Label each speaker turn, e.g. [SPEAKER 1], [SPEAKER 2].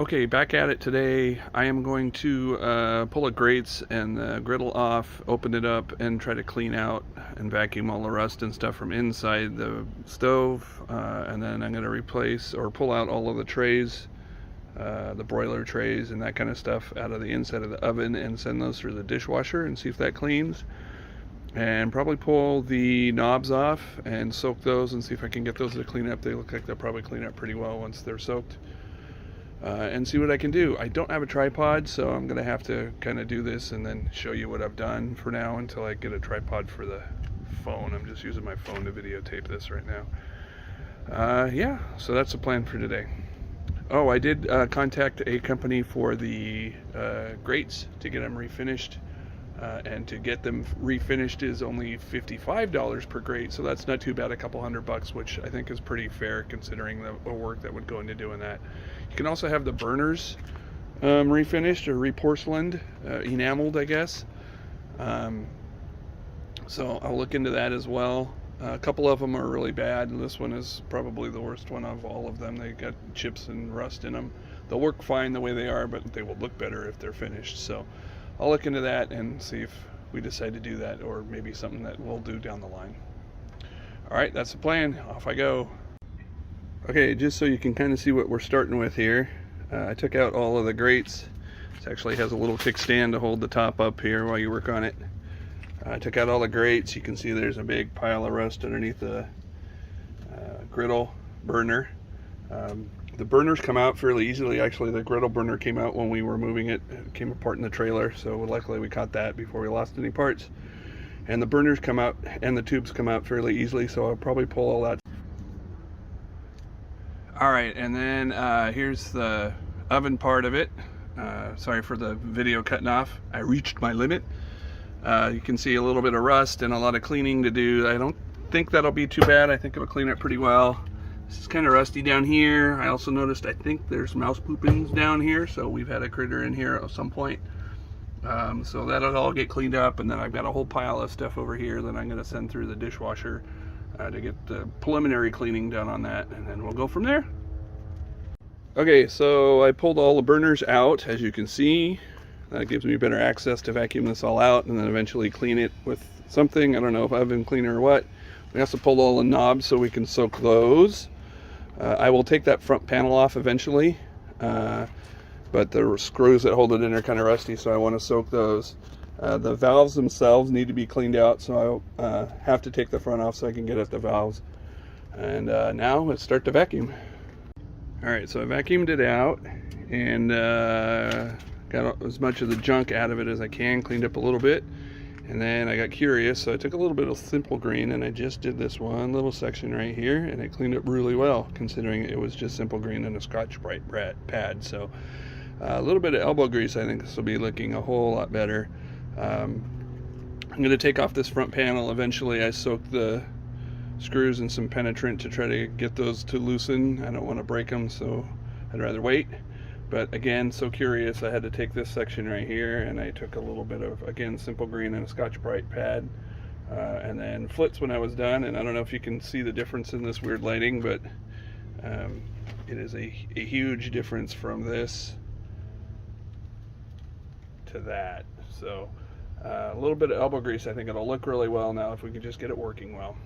[SPEAKER 1] Okay, back at it today. I am going to pull the grates and the griddle off, open it up, and try to clean out and vacuum all the rust and stuff from inside the stove. And then I'm going to replace or pull out all of the trays, the broiler trays and that kind of stuff out of the inside of the oven and send those through the dishwasher and see if that cleans. And probably pull the knobs off and soak those and see if I can get those to clean up. They look like they'll probably clean up pretty well once they're soaked. And see what I can do. I don't have a tripod, so I'm going to have to kind of do this and then show you what I've done for now until I get a tripod for the phone. I'm just using my phone to videotape this right now. Yeah, so that's the plan for today. Oh, I did contact a company for the grates to get them refinished. And to get them refinished is only $55 per grate, so that's not too bad, a couple $100, which I think is pretty fair considering the work that would go into doing that. You can also have the burners refinished or reporcelained, enameled, I guess. So I'll look into that as well. A couple of them are really bad, and this one is probably the worst one of all of them. They got chips and rust in them. They'll work fine the way they are, but they will look better if they're finished. So I'll look into that and see if we decide to do that, or maybe something that we'll do down the line. All right, that's the plan. Off I go. Okay, just so you can kind of see what we're starting with here, I took out all of the grates. This actually has a little kickstand to hold the top up here while you work on it. I took out all the grates. You can see there's a big pile of rust underneath the griddle burner. The burners come out fairly easily. Actually, the griddle burner came out when we were moving it. It came apart in the trailer, so luckily we caught that before we lost any parts. And the burners come out and the tubes come out fairly easily, so I'll probably pull all that. All right, and then here's the oven part of it. Sorry for the video cutting off. I reached my limit. You can see a little bit of rust and a lot of cleaning to do. I don't think that'll be too bad. I think it'll clean it pretty well. This is kind of rusty down here. I also noticed, I think there's mouse poopings down here, so we've had a critter in here at some point. So that'll all get cleaned up, and then I've got a whole pile of stuff over here that I'm going to send through the dishwasher to get the preliminary cleaning done on that, and then we'll go from there. Okay, so I pulled all the burners out, as you can see. That gives me better access to vacuum this all out and then eventually clean it with something. I don't know if oven cleaner or what. We also pulled all the knobs so we can soak those. I will take that front panel off eventually, but the screws that hold it in are kind of rusty, so I want to soak those. The valves themselves need to be cleaned out, so I'll have to take the front off so I can get at the valves. And now let's start the vacuum. Alright, so I vacuumed it out and got as much of the junk out of it as I can, cleaned up a little bit. And then I got curious, so I took a little bit of Simple Green and I just did this one little section right here, and it cleaned up really well considering it was just Simple Green and a Scotch-Brite pad. So a little bit of elbow grease, I think this will be looking a whole lot better. I'm going to take off this front panel eventually. I soaked the screws in some penetrant to try to get those to loosen. I don't want to break them, so I'd rather wait. But again, so curious, I had to take this section right here, and I took a little bit of, again, Simple Green and a Scotch-Brite pad, and then Flitz when I was done. And I don't know if you can see the difference in this weird lighting, but it is a huge difference from this to that. So a little bit of elbow grease, I think it'll look really well now if we can just get it working well.